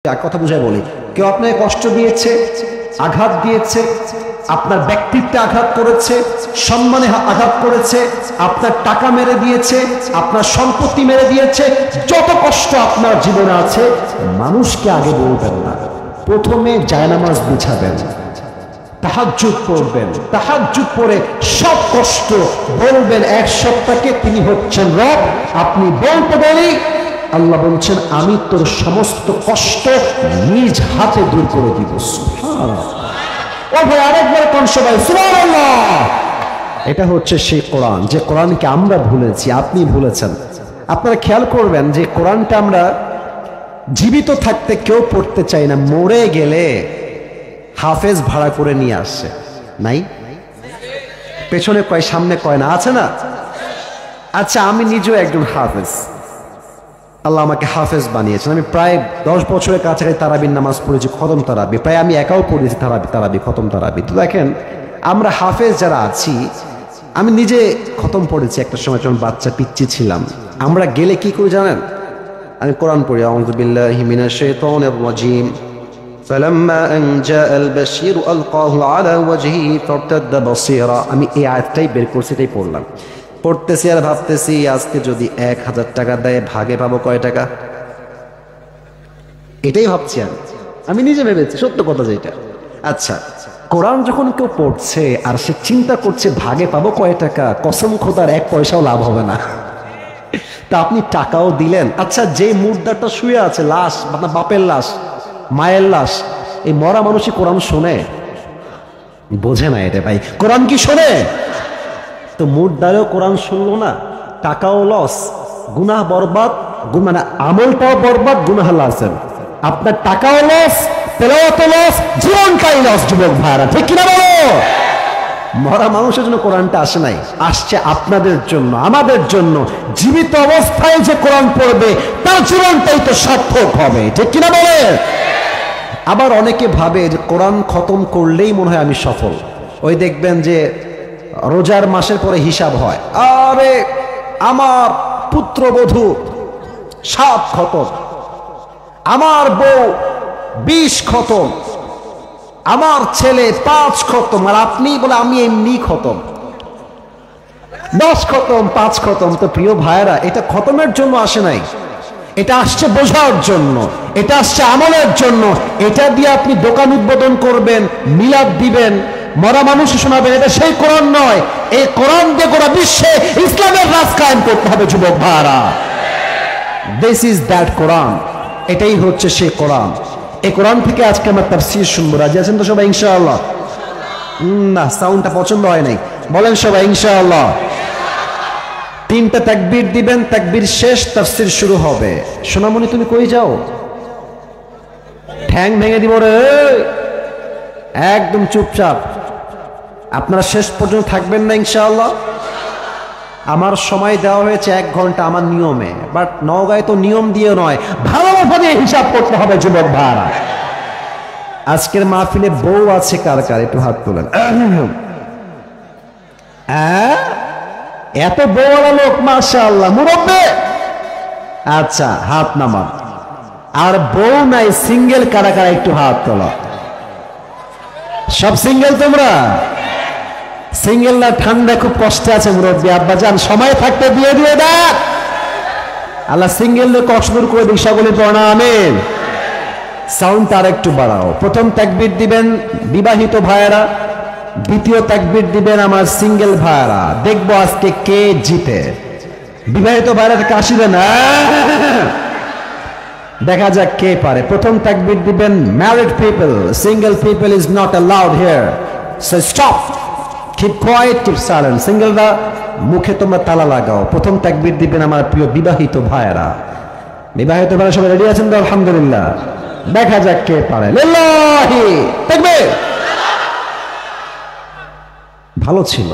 এক কথা বুঝাই বলি, কেউ আপনাকে কষ্ট দিয়েছে, আঘাত দিয়েছে, আপনার ব্যক্তিত্বে আঘাত করেছে, সম্মানে আঘাত করেছে, আপনার টাকা মেরে দিয়েছে, আপনার সম্পত্তি মেরে দিয়েছে, যত কষ্ট আপনার জীবনে আছে মানুষকে আগে বলবেন না, প্রথমে জায়নামাজ বিছাবেন, তাহাজ্জুদ পড়বেন, তাহাজ্জুদ পড়ে সব কষ্ট বলবেন এক সত্তাকে, তিনি হচ্ছেন রব। আপনি বলতে বলি আল্লাহ বলছেন আমি তোর সমস্ত কষ্ট নিজ হাতে দূর করে দিব। ও ভাই আরেকবার কোন সবাই সুবহানাল্লাহ। এটা হচ্ছে সেই কোরআন, যে কোরআনকে আমরা ভুলেছি, আপনি ভুলেছেন। আপনারা খেয়াল করবেন যে কোরআনটা আমরা জীবিত থাকতে কেউ পড়তে চাই না, মরে গেলে হাফেজ ভাড়া করে নিয়ে আসছে। নাই? পেছনে কয় সামনে কয় না, আছে না? আচ্ছা আমি নিজেও একজন হাফেজ, আল্লাহ আমাকে হাফেজ বানিয়েছেন। আমি প্রায় 10 বছরের কাছাকাছি তারাবির নামাজ পড়েছি, খতম তারাবি, প্রায় আমি একাও পড়েছি তারাবি খতম তারাবি। তো দেখেন আমরা হাফেজ যারা আছি, আমি নিজে খতম পড়েছি একটা সময় যখন বাচ্চা পিচ্চি ছিলাম। আমরা গেলে কি করে জানেন? আমি কোরআন পড়ি, আউযু বিল্লাহি মিনাশ শাইতানির রাজিম, ফালাম্মা আন জাআল বাশীরু আলকাহু আলা ওয়াজহিহি ফারতাদ্দা বাসীরা। আমি এই আয়াতটাই বের করছি, এটাই পড়লাম, পড়তেছি আর ভাবতেছি আজকে যদি 1000 টাকা দেয় ভাগে পাবো কয় টাকা, এটাই ভাবছি আমি নিজে ভেবেছি, সত্য কথা যেটা। আচ্ছা কোরআন যখন কেউ পড়ছে আর সে চিন্তা করছে ভাগে পাবো কয় টাকা, কসম খোদার 1 পয়সাও লাভ হবে না। তা আপনি টাকাও দিলেন। আচ্ছা যে মুর্দাটা শুয়ে আছে, লাশ, আপনার বাপের লাশ, মায়ের লাশ, এই মরা মানুষই কোরআন শোনে? বোঝে না এটা ভাই, কোরআন কি শোনে? তো মুর্দারেও কোরআন শুনলো না, টাকাও লস, গুনাহ বরবাদ, মানে আমলটাও বরবাদ, গুনাহ লাসেন, আপনার টাকাও লস, তেলাওয়াতও লস, জীবনটাই লস। যুবক ভাইরা ঠিক কিনা বলো? মরা মানুষের জন্য কোরআনটা আসে নাই, আসছে আপনাদের জন্য, আমাদের জন্য। জীবিত অবস্থায় যে কোরআন পড়বে তার জীবনটাই তো সার্থক হবে, ঠিক কিনা বলে? আবার অনেকে ভাবে যে কোরআন খতম করলেই মনে হয় আমি সফল। ওই দেখবেন যে রোজার মাসের পরে হিসাব হয়, আরে আমার পুত্রবধূ 7 খতম, আমার বউ 20 খতম, আমার ছেলে 5 খতম, আর আপনি বলে আমি এমনি খতম, 10 খতম, 5 খতম। তো প্রিয় ভাইরা, এটা খতমের জন্য আসে নাই, এটা আসছে বোঝার জন্য, এটা আসছে আমলের জন্য। এটা দিয়ে আপনি দোকান উদ্বোধন করবেন, মিলাদ দিবেন, মরা মানুষ শোনাবেন, এটা সেই কোরআন নয়। এই কোরআন দিয়ে গোটা বিশ্বে ইসলামের রাজ কায়েম করতে হবে যুবক ভাইরা। দিস ইজ দ্যাট কোরআন, এটাই হচ্ছে সেই কোরআন। এই কোরআন থেকে আজকে আমরা তাফসীর শুনবো। রাজি আছেন তো সবাই ইনশাআল্লাহ? না, সাউন্ডটা পছন্দ হয় নাই, বলেন সবাই ইনশাআল্লাহ। 3টা তাকবীর দিবেন, তাকবীর শেষ, তাফসীর শুরু হবে। সোনামণি তুমি কই যাও? ঠ্যাং ভেঙে দিব রে, একদম চুপচাপ। আপনারা শেষ পর্যন্ত থাকবেন না ইনশাআল্লাহ? আমার সময় দেওয়া হয়েছে 1 ঘন্টা আমার নিয়মে, বাট নওগাঁয় তো নিয়ম দিয়ে নয়, ভালোভাবে হিসাব করতে হবে যুবক ভাইরা। আজকের মাহফিলে বউ আছে কার কার, একটু হাত তোলেন। এত বউওয়ালা লোক, মাশাআল্লাহ, মুরব্বি। আচ্ছা হাত নামান। আর বউ নাই, সিঙ্গেল কারা কারা একটু হাত তোলো। সব সিঙ্গেল তোমরা? সিঙ্গেল না, ঠান্ডা খুব কষ্টে আছে মুরব্বী, আব্বা যান সময় থাকতে দিয়ে দিয়ে দেখ, আল্লাহ সিঙ্গেলদের কষ্ট দূর করে দিক। সকলে পড়া আমিন। সাউন্ডটা আর একটু বাড়াও। প্রথম তাকবীর দিবেন বিবাহিত ভাইয়েরা, দ্বিতীয় তাকবীর দিবেন আমার সিঙ্গেল ভাইয়েরা। দেখবো আজকে কে জিতে। বিবাহিত ভাইয়েরা কাশি দেন, দেখা যাক কে পারে। প্রথম তাকবীর দিবেন married people, single people is not allowed here, so stop, keep quiet, keep silent. সিঙ্গেলরা মুখে তোমরা তালা লাগাও। প্রথম তাকবীর দিবেন আমার প্রিয় বিবাহিত ভাইয়েরা। বিবাহিত ভাইয়েরা সবাই রেডি আছেন তো? আলহামদুলিল্লাহ। দেখা যাক কে পারে। লিল্লাহি তাকবীর। ভালো ছিল,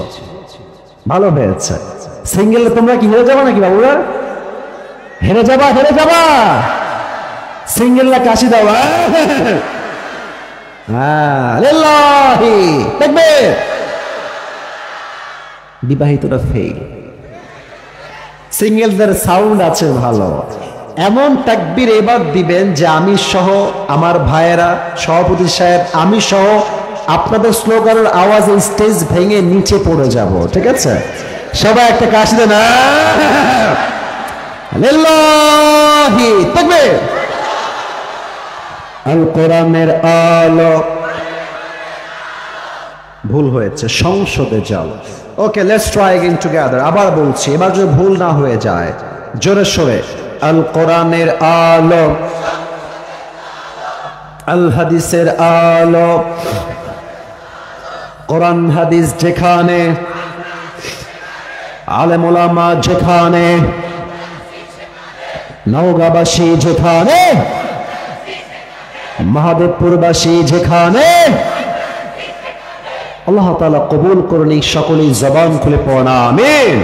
ভালো হয়েছে। সিঙ্গেল তোমরা কি হেরে যাবা নাকি বাবুরা? হেরে যাবা, হেরে যাবা। সিঙ্গেলরা কাশি দাও। হ্যাঁ, লিল্লাহি তাকবীর। বিবাহিতরা ফেল। সিঙ্গেলদের সাউন্ড আছে ভালো, এমন তাকবীর এবার দিবেন যে আমি সহ আমার ভাইয়েরা, সভাপতি সাহেব, আমি সহ আপনাদের স্লোগানের আওয়াজে স্টেজ ভেঙে নিচে পড়ে যাব। ঠিক আছে, সবাই একটা কাশি দেন। লিল্লাহি তাকবীর। আল কোরআনের আলো। ভুল হয়েছে, সংসদে যাও। ওকে, লেটস ট্রাই अगेन টুগেদার। আবার বলছি, এবার যদি ভুল না হয়ে যায় জোরে সোরে। আল কোরআনের আলো, আল হাদিসের আলো। কোরআন হাদিস যেখানে, আলেম ওলামা যেখানে, নওগাঁবাসী যেখানে, মহাদেবপুরবাসী যেখানে, আল্লাহ তাআলা কবুল করুন। সকলেই জবান খুলে পড়া আমিন।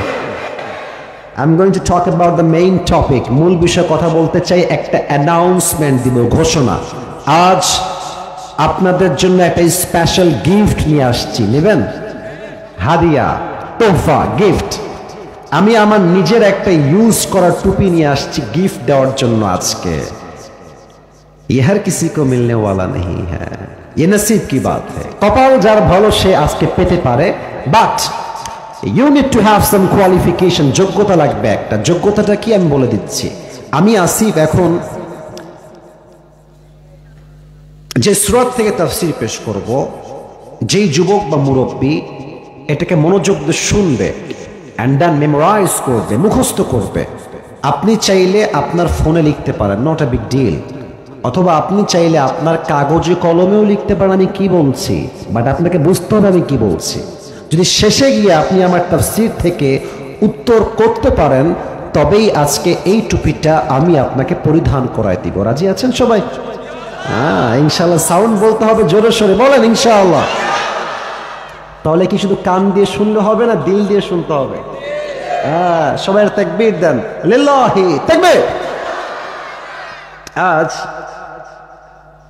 I'm going to talk about the main topic. মূল বিষয়ে কথা বলতে চাই, একটা অ্যানাউন্সমেন্ট দিব, ঘোষণা। আজ আপনাদের জন্য একটা স্পেশাল গিফট নিয়ে আসছি, নেবেন? হাদিয়া, তোহফা, গিফট। আমি আমার নিজের একটা ইউজ করা টুপি নিয়ে আসছি গিফট দেওয়ার জন্য আজকে। ये हर किसी को मिलने वाला नहीं है, ये नसीब की बात है। কপাল যার ভালো সে আজকে পেতে পারে, but you need to have some qualification. যোগ্যতা লাগবে একটা। যোগ্যতাটা কি আমি বলে দিচ্ছি। আমি আসিফ এখন যে সূরা থেকে তাফসীর পেশ করব, যেই যুবক বা মুরব্বী এটাকে মনোযোগ দিয়ে শুনবে এন্ড দেন মেমোরাইজ করবে, মুখস্থ করবে। আপনি চাইলে আপনার ফোনে লিখতে পারেন, নট আ বিগ ডিল। অথবা আপনি চাইলে আপনার কাগজে কলমেও লিখতে পারেন আমি কি বলছি, বাট আপনাকে বুঝতে হবে আমি কি বলছি। যদি শেষে গিয়ে আপনি আমার তাফসীর থেকে উত্তর করতে পারেন, তবেই আজকে এই টুপিটা আমি আপনাকে পরিধান করায় দিব। রাজি আছেন সবাই? হ্যাঁ, ইনশাআল্লাহ। সাউন্ড বলতে হবে জোরে সোরে, বলেন ইনশাআল্লাহ। তাহলে কি শুধু কান দিয়ে শুনলে হবে না, দিল দিয়ে শুনতে হবে? হ্যাঁ, সবাই তাকবীর দেন, লিল্লাহি তাকবীর। আজ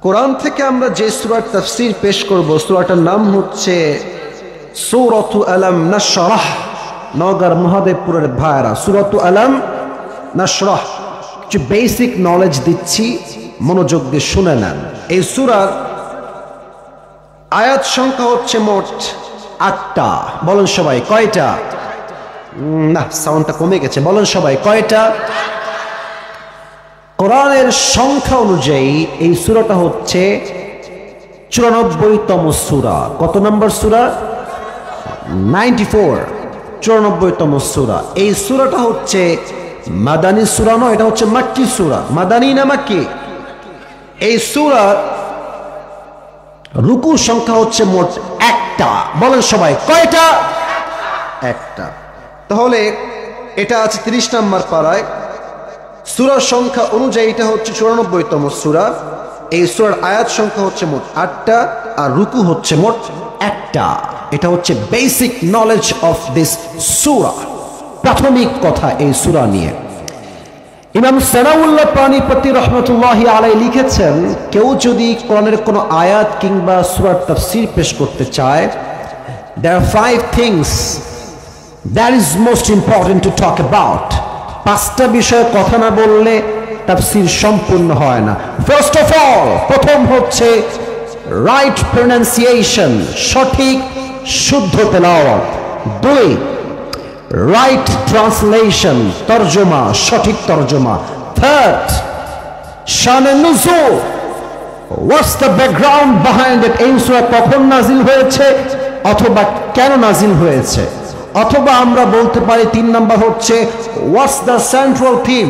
কোরআন থেকে আমরা যে সূরার তাফসীর পেশ করব, সূরাটার নাম হচ্ছে সূরাতু আলাম নাশরাহ। নওগাঁর মহাদেবপুরের ভাইরা, সূরাতু আলাম নাশরাহ। কিছু বেসিক নলেজ দিচ্ছি, মনোযোগ দিয়ে শুনে নেন। এই সূরার আয়াত সংখ্যা হচ্ছে মোট ৮টা। বলেন সবাই কয়টা? না, সাউন্ডটা কমে গেছে। বলেন সবাই কয়টা? কোরআনের সংখ্যা অনুযায়ী এই সূরাটা হচ্ছে 94তম সূরা। কত নম্বর সূরা? 94, 94তম সূরা। এই সূরাটা হচ্ছে মাদানী সূরা নয়, এটা হচ্ছে মাক্কি সূরা। মাদানী না মাক্কি? এই সূরার রুকু সংখ্যা হচ্ছে মোট 1টা। বলেন সবাই কয়টা? 1টা। তাহলে এটা আছে 30 নম্বর পারায়। সূরার সংখ্যা অনুযায়ী এটা হচ্ছে 94তম সূরা। এই সূরার আয়াত সংখ্যা হচ্ছে মোট 8টা, আর রুকু হচ্ছে মোট 1টা। এটা হচ্ছে বেসিক নলেজ অফ দিস সূরা, প্রাথমিক কথা এই সূরা নিয়ে। ইমাম সানাউল্লাহ পানিপতি রহমতুল্লাহি আলাইহি লিখেছেন, কেউ যদি কোরআনের কোনো আয়াত কিংবা সূরার তাফসীর পেশ করতে চায়, there are 5 things that is most important to talk about. 5টা বিষয়ে কথা না বললে তাফসীর সম্পূর্ণ হয় না। ফার্স্ট অফ অল, প্রথম হচ্ছে রাইট প্রনাউন্সিয়েশন, সঠিক শুদ্ধ তেলাওয়াত। 2, রাইট ট্রান্সলেশন, তরজমা, সঠিক তরজমা। 3, শানে নুজুল, what's the background behind it. এই সূরা কখন নাজিল হয়েছে অথবা কেন নাজিল হয়েছে। অথবা আমরা বলতে পারি 3 নাম্বার হচ্ছে what's the central theme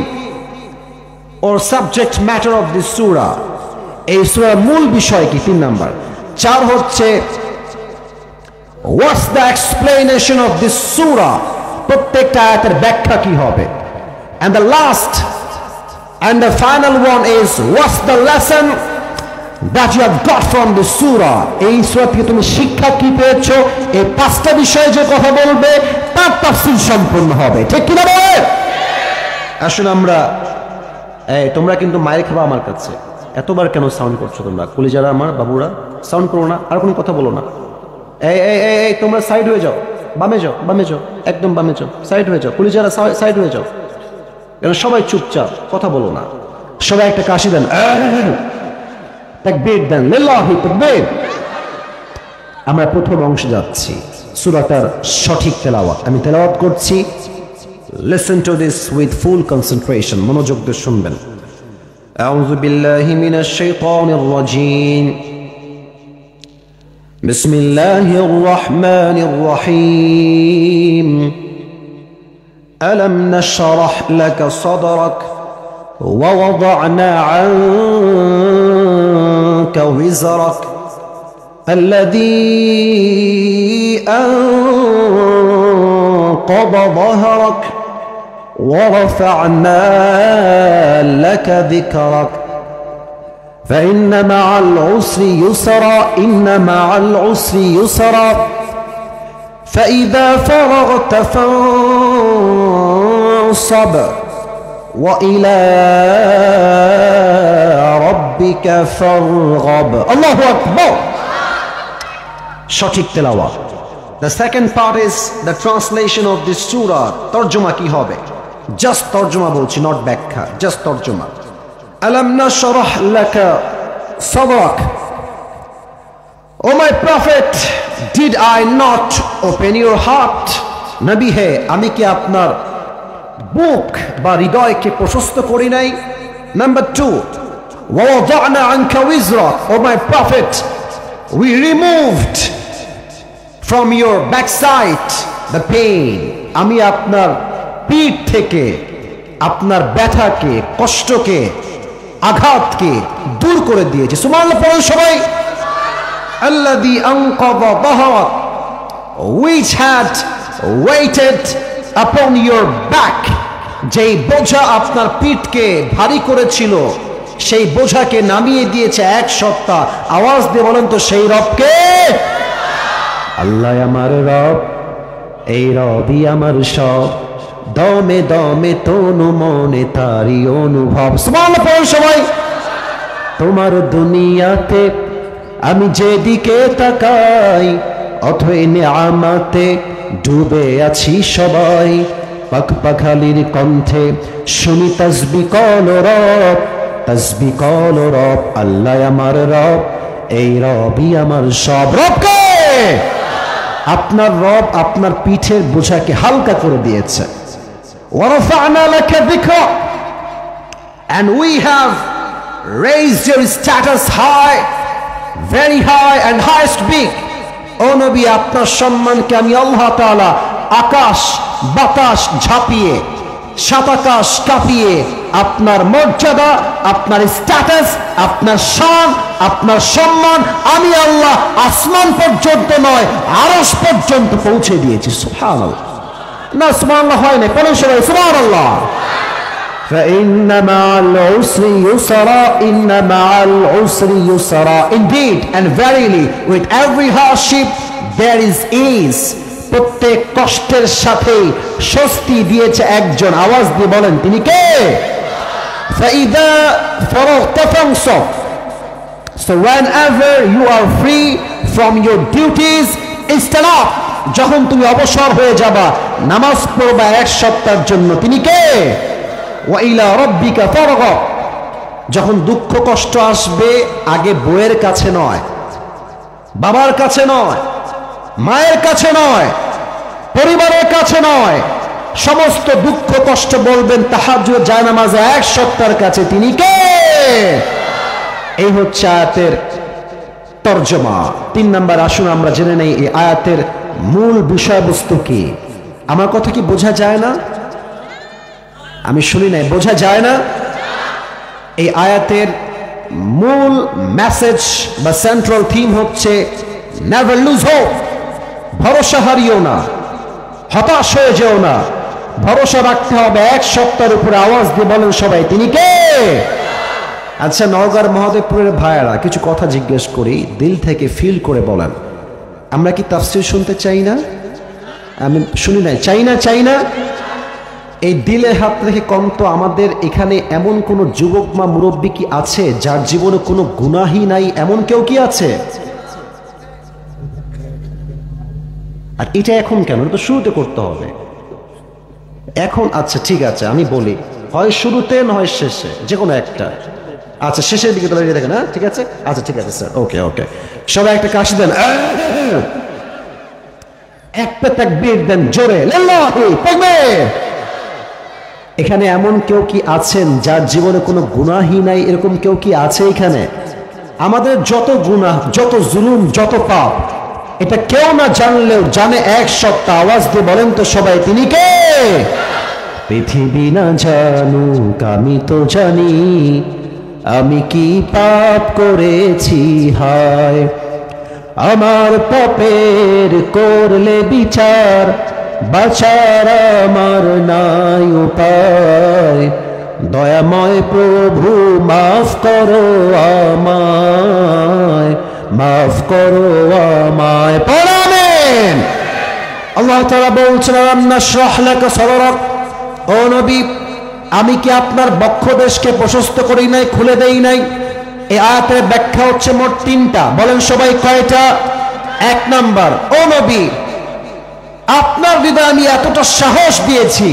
or subject matter of this সূরা। এই সূরার মূল বিষয় কি? 3 নাম্বার। 4 হচ্ছে what's the explanation of this সূরা, প্রত্যেকটা আয়াতের ব্যাখ্যা কি হবে। and the last and the final one is what's the lesson that you have got from this সূরা। এই সূরা থেকে তুমি শিক্ষা কি পেয়েছো। এই 5টা বিষয়ে যে কথা বলবে তার তাফসীর সম্পূর্ণ হবে, ঠিক কি না বলে? আসুন আমরা, তোমরা কিন্তু মায়ের খাবা আমার কাছে। এতবার কেন সাউন্ড করছো তোমরা? কলিজারা আমার বাবুরা, সাউন্ড করো না, আর কোনো কথা বলো না। এই তোমরা সাইড হয়ে যাও, বামে যাও, বামে যাও, একদম বামে যাও, সাইড হয়ে যাও। কলিজারা সাইড হয়ে যাও। কারণ সবাই চুপচাপ, কথা বলো না। সবাই একটা কাশি দেন, তাকবীর দেন, লিল্লাহি তাকবীর। আমরা প্রথম অংশে যাচ্ছি, সূরাটার সঠিক তেলাওয়াত আমি তেলাওয়াত করছি। Listen to this with full concentration, মনোযোগ দিয়ে শুনবেন। আউযু বিল্লাহি মিনাশ শাইতানির রাজীম। বিসমিল্লাহির রহমানির রহিম। ألم نشرح لك صدرك ووضعنا عنك وزرك الذي أنقض ظهرك ورفعنا لك ذكرك فإن مع العسر يسرا إن مع العسر يسرا فإذا فرغت فانصب وإلى ربك فارغب الله أكبر সঠিক তেলাওয়াত। The second part is the translation of this surah. তরজমা কি হবে? জাস্ট তরজমা বলছি, নট ব্যাখ্যা, জাস্ট তরজমা। আলাম নাশরাহ লাকা সাদরাক, O my prophet, did I not open your heart? নবী হে, আমি কি আপনার বুক বা হৃদয়কে প্রশস্ত করি নাই? নাম্বার 2, ওয়াদা'না আনকা ওয়িজরাক, O my prophet, we removed from your backside the pain. আমি আপনার পিঠ থেকে আপনার ব্যথাকে, কষ্টকে, আঘাতকে দূর করে দিয়েছি। সুবহানাল্লাহ পড়ুন সবাই। الذي أنقض ظهرك, which had weighted upon your back, যেই বোঝা আপনার পিঠকে ভারী করেছিল সেই বোঝাকে নামিয়ে দিয়েছে এক সপ্তাহ। আওয়াজ দিয়ে বলেন তো সেই রবকে। আল্লাহ আমার রব, এই রবই আমার সব, দমে দমে তনু মনে তারি অনুভব। সুবহানাল্লাহ পড়ুন সবাই। তোমার দুনিয়াতে আমি যেদিকে তাকাই অথই নিয়ামতে ডুবে আছি সবাই। পাখপাখালির কণ্ঠে শুনি তাসবিহ কল রব, তাসবিহ কল রব। আল্লাহ আমার রব, এই রবই আমার সব। রবকে, আপনার রব আপনার পিঠের বোঝাকে হালকা করে দিয়েছে। ওয়ারাফা'না লাকা যিকরাক, and we have raised your status high, very high and highest big. ও নবী, আপনার সম্মানকে আমি আল্লাহ তাআলা আকাশ বাতাস ঝাঁপিয়ে, সাত আকাশ কাঁপিয়ে আপনার মর্যাদা, আপনার স্ট্যাটাস, আপনার শান, আপনার সম্মান আমি আল্লাহ আসমান পর্যন্ত নয় আরশ পর্যন্ত পৌঁছে দিয়েছি। সুবহানাল্লাহ। না সুবহানাল্লাহ হয় না, বলেন সবাই সুবহানাল্লাহ। فإن مع العسر يسرا إن مع العسر يسرا. Indeed and verily with every hardship there is ease. প্রত্যেক কষ্টের সাথে স্বস্তি দিয়েছে একজন। আওয়াজ দিয়ে বলেন তিনি কে? فإذا فرغت فانصب. So whenever you are free from your duties, stand up. যখন তুমি অবসর হয়ে যাবা, নামাজ পড়বা এক সপ্তাহের জন্য, তিনি কে? ওয়াইলা রব্বিকা ফারগাব। যখন দুঃখ কষ্ট আসবে আগে বউয়ের কাছে নয়, বাবার কাছে নয়, মায়ের কাছে নয়, পরিবারের কাছে নয়, সমস্ত দুঃখ কষ্ট বলবেন তাহাজ্জুদ জায়নামাজে এক সপ্তাহের কাছে, তিনি কে? এই হচ্ছে আয়াতের তরজমা। 3 নাম্বার আসুন আমরা জেনে নেই এই আয়াতের মূল বিষয়বস্তু কি। আমার কথা কি বোঝা যায় না? আমি শুনি নাই, বোঝা যায় না? এই আয়াতের মূল মেসেজ বা সেন্ট্রাল থিম হচ্ছে নেভার লুজ হোপ। ভরসা হারিও না, হতাশ হয়ে যেও না, ভরসা রাখতে হবে এক সপ্তাহের উপরে। আওয়াজ দিয়ে বলেন সবাই তিনি কে? আচ্ছা, নওগাঁর মহাদেবপুরের ভাইয়েরা কিছু কথা জিজ্ঞেস করি, দিল থেকে ফিল করে বলেন, আমরা কি তাফসীর শুনতে চাই না? আমি শুনি নাই, চাই না। এই দিলে হাত রেখে কম তো আমাদের এখানে এমন কোন যুবক মা মুরব্বী কি আছে যার জীবনে কোনো গুনাহই নাই? এমন কেউ কি আছে? আর এটা এখন কেন? এটা তো শুরুতে করতে হবে এখন। আচ্ছা ঠিক আছে, আমি বলি, হয় শুরুতে নয় শেষে, যে কোনো একটা। আচ্ছা শেষের দিকে দাঁড়িয়ে দেখেন, হ্যাঁ ঠিক আছে, আচ্ছা ঠিক আছে স্যার, ওকে ওকে। সবাই একটা কাশি দেন, একটা তাকবীর দেন জোরে, লিল্লাহি তাকবীর। এখানে এমন কেউ কি আছেন যার জীবনে কোনো গুনাহই নাই? এরকম কেউ কি আছে এখানে? আমাদের যত গুনাহ, যত জুলুম, যত পাপ, এটা কেউ না জানলেও জানে এক সত্তা। আওয়াজ দিয়ে বলেন তো সবাই, তিনি কে? পৃথিবী না জানুক আমি তো জানি, আমি কি পাপ করেছি হায়। আমার পাপের করলে বিচার, বাঁচার আমার নাই উপায়। দয়াময় প্রভু মাফ করো আমায়, মাফ করো আমায়। পড়াবেন। আল্লাহ তাআলা বলছেন, আলাম নাশরাহ লাকা সাদরাক। ও নবী, আমি কি আপনার বক্ষদেশকে প্রশস্ত করি নাই, খুলে দেই নাই? এই আয়াতের ব্যাখ্যা হচ্ছে মোট তিনটা। বলেন সবাই কয়টা? এক নাম্বার, ও নবী, আপনার হৃদয়ে আমি এতটা সাহস দিয়েছি,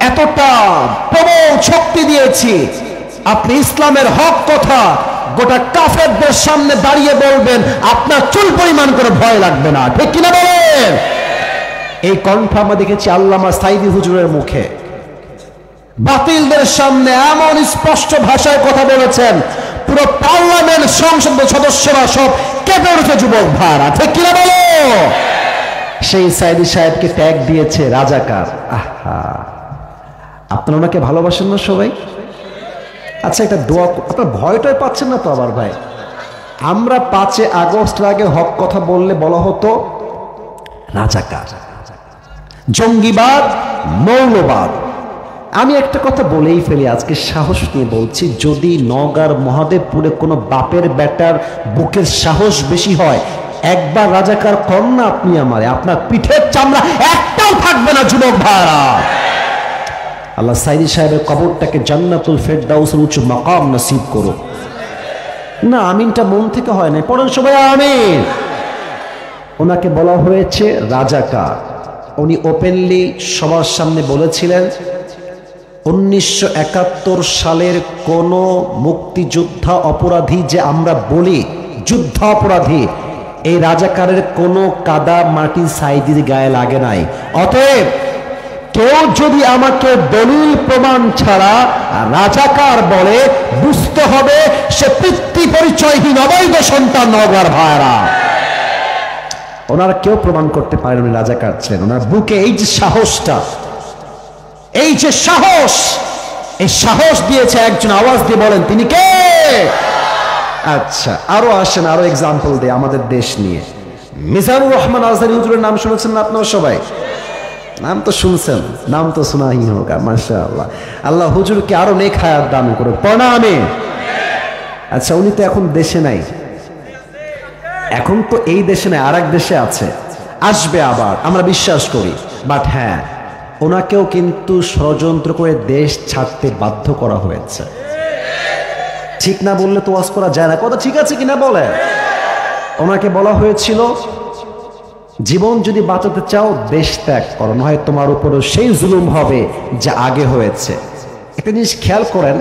এতটা প্রবল শক্তি দিয়েছি, আপনি ইসলামের হক কথা গোটা কাফেরদের সামনে দাঁড়িয়ে বলবেন, আপনার চুল পরিমাণ করে ভয় লাগবে না। ঠিক কিনা বলেন? এই কণ্ঠ আমরা দেখেছি আল্লামা সাইদি হুজুরের মুখে। বাতিলদের সামনে এমন স্পষ্ট ভাষায় কথা বলেছেন, পুরো পার্লামেন্ট, সংসদ সদস্যরা সব কেঁপে উঠেছে যুবক ভাইরা। ঠিক কিনা বলো? সেই সাইদি সাহেবকে ট্যাগ দিয়েছে রাজাকার। আহা, আপনারা ওনাকে ভালোবাসেন না সবাই? আচ্ছা একটা দোয়া, আপনার ভয়টাই পাচ্ছেন না তো আবার ভাই? আমরা 5 আগস্টের আগে হক কথা বললে বলা হতো রাজাকার, জঙ্গিবাদ, মৌলবাদ। আমি একটা কথা বলেই ফেলি, আজকে সাহস নিয়ে বলছি, যদি নওগাঁর মহাদেবপুরে কোনো বাপের বেটার বুকের সাহস বেশি হয়, একবার রাজাকার কর না আপনি আমারে, আপনার পিঠের চামড়া একটাও থাকবে না যুবক ভাইরা। আল্লাহ সাইদি সাহেবের কবরটাকে জান্নাতুল ফেরদাউসের উচ্চ মাকাম নসিব করো। না, আমিনটা মন থেকে হয় না, পড়েন সবাই আমিন। ওনাকে বলা হয়েছে রাজাকার। উনি ওপেনলি সবার সামনে বলেছিলেন, 1971 সালের কোন মুক্তিযোদ্ধা অপরাধী যে আমরা বলি যুদ্ধ অপরাধী, এই রাজাকারের কোনো কাদা মাটি সাইদির গায়ে লাগে নাই। অতএব কেউ যদি আমাকে দলিল প্রমাণ ছাড়া রাজাকার বলে, বুঝতে হবে সে পিতৃ পরিচয়হীন অবৈধ সন্তান। নওগাঁর ভাইরা, ওনারা কেউ প্রমাণ করতে পারেন উনি রাজাকার ছিলেন। ওনার বুকে এই যে সাহসটা, এই যে সাহস, এই সাহস দিয়েছে একজন। আওয়াজ দিয়ে বলেন তিনি কে? আচ্ছা আরো আসেন, আরো এক্সাম্পল দেয় আমাদের দেশ নিয়ে। মিজানুর রহমান আজহারী হুজুরের নাম শুনেছেন না আপনারা সবাই? নাম তো শুনছেন, নাম তো শোনাই হোক। মাশাআল্লাহ, আল্লাহ হুজুরকে আরো নেক হায়াত দান করুক। পড়া আমি। আচ্ছা উনি তো এখন দেশে নাই, এখন তো এই দেশে নাই, আর এক দেশে আছে, আসবে আবার, আমরা বিশ্বাস করি। বাট হ্যাঁ, ওনাকেও কিন্তু ষড়যন্ত্র করে দেশ ছাড়তে বাধ্য করা হয়েছে। ঠিক না বললে তো ওয়াজ করা যায় না, কথা ঠিক আছে কিনা বলে? ওনাকে বলা হয়েছিল, জীবন যদি বাঁচাতে চাও দেশ ত্যাগ করো, নয় তোমার উপরও সেই জুলুম হবে যা আগে হয়েছে। একটা জিনিস খেয়াল করেন,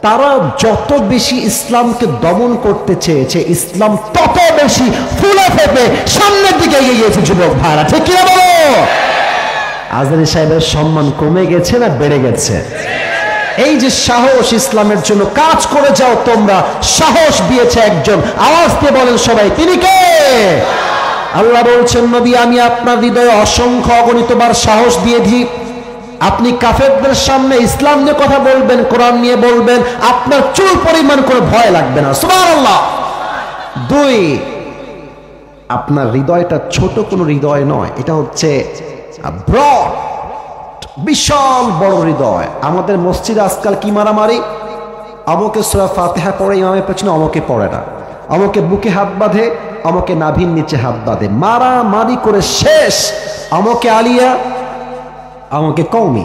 তারা যত বেশি ইসলামকে দমন করতে চেয়েছে, ইসলাম তত বেশি ফুলে ফেপে সামনের দিকে এগিয়ে গিয়েছে যুবক ভাইরা। ঠিক কিনা বলো? আজহারী সাহেবের সম্মান কমে গেছে না বেড়ে গেছে? এই যে সাহস, ইসলামের জন্য কাজ করে যাও তোমরা, সাহস দিয়েছে একজন। আওয়াজ দিয়ে বলেন সবাই, তিনি কে? আল্লাহ বলছেন, নবী আমি আপনার হৃদয়ে অসংখ্য অগণিতবার সাহস দিয়ে দিই, আপনি কাফেরদের সামনে ইসলাম নিয়ে কথা বলবেন, কোরআন নিয়ে বলবেন, আপনার চুল পরিমাণ করে ভয় লাগবে না। সুবহানাল্লাহ। 2, আপনার হৃদয়টা ছোট কোনো হৃদয় নয়, এটা হচ্ছে ব্রড, বিশাল বড় হৃদয়। আমাদের মসজিদে আজকাল কি মারামারি, অমুকে সূরা ফাতিহা পড়ে ইমামের পেছনে, অমুকে পড়ে না, অমুকে বুকে হাত বাঁধে, অমুকে নাভির নিচে হাত বাঁধে, মারামারি করে শেষ। অমুকে আলিয়া, অমুকে কওমি,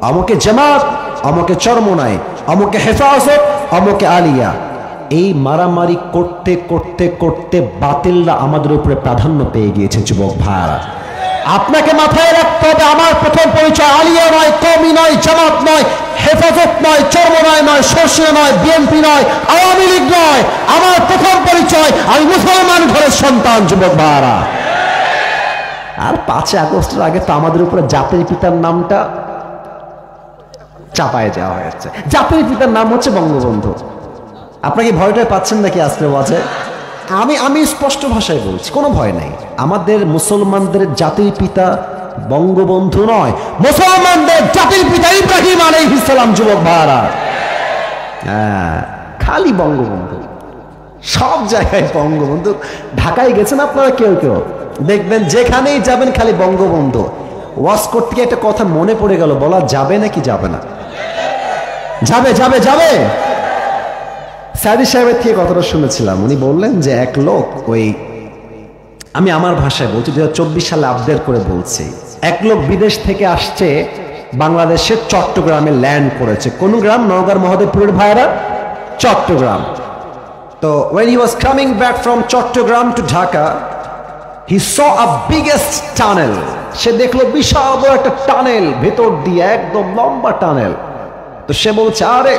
অমুকে জামাত, অমুকে চরমোনাই, অমুকে হেফাজত, অমুকে আলিয়া। এই মারামারি করতে করতে করতে বাতিলরা আমাদের উপরে প্রাধান্য পেয়ে গিয়েছে যুবক ভাইরা। আপনাকে মাথায় রাখতে হবে, আমার প্রথম পরিচয় আলিয়া নয়, কওমি নয়, জামাত নয়, হেফাজত নয়, চরমনায় নয়, শর্ষে নয়, বিএনপি নয়, আওয়ামী লীগ নয়। আমার প্রথম পরিচয় আমি মুসলমান ঘরের সন্তান। যুবক ভাইরা, আর 5 আগস্টের আগে তো আমাদের উপরে জাতির পিতার নামটা চাপায় দেওয়া হয়েছে। জাতির পিতার নাম হচ্ছে বঙ্গবন্ধু। আপনাকে ভয়টাই পাচ্ছেন নাকি আজকে বাজে? আমি স্পষ্ট ভাষায় বলছি, কোনো ভয় নেই। আমাদের মুসলমানদের জাতির পিতা বঙ্গবন্ধু নয়, মুসলমানদের জাতির পিতা ইব্রাহিম আলাইহিস সালাম। যুবক ভাইরা, খালি বঙ্গবন্ধু, সব জায়গায় বঙ্গবন্ধু। ঢাকায় গেছেন আপনারা কেউ কেউ, দেখবেন যেখানেই যাবেন খালি বঙ্গবন্ধু। ওয়াজ করতে গিয়ে একটা কথা মনে পড়ে গেল, বলা যাবে নাকি যাবে না? যাবে যাবে যাবে। সাদি সাহেবের থেকে কথাটা শুনেছিলাম, উনি বললেন যে এক লোক, ওই আমি আমার ভাষায় বলছি, 2024 সালে আপডেট করে বলছি, এক লোক বিদেশ থেকে আসছে, বাংলাদেশের চট্টগ্রামে ল্যান্ড করেছে। কোন গ্রাম? নওগাঁর মহাদেবপুরের ভাইরা, চট্টগ্রাম। তো when he was coming back from Chittagong to Dhaka, he saw a biggest tunnel. সে দেখলো বিশাল বড় একটা টানেল, ভেতর দিয়ে একদম লম্বা টানেল। তো সে বলছে, আরে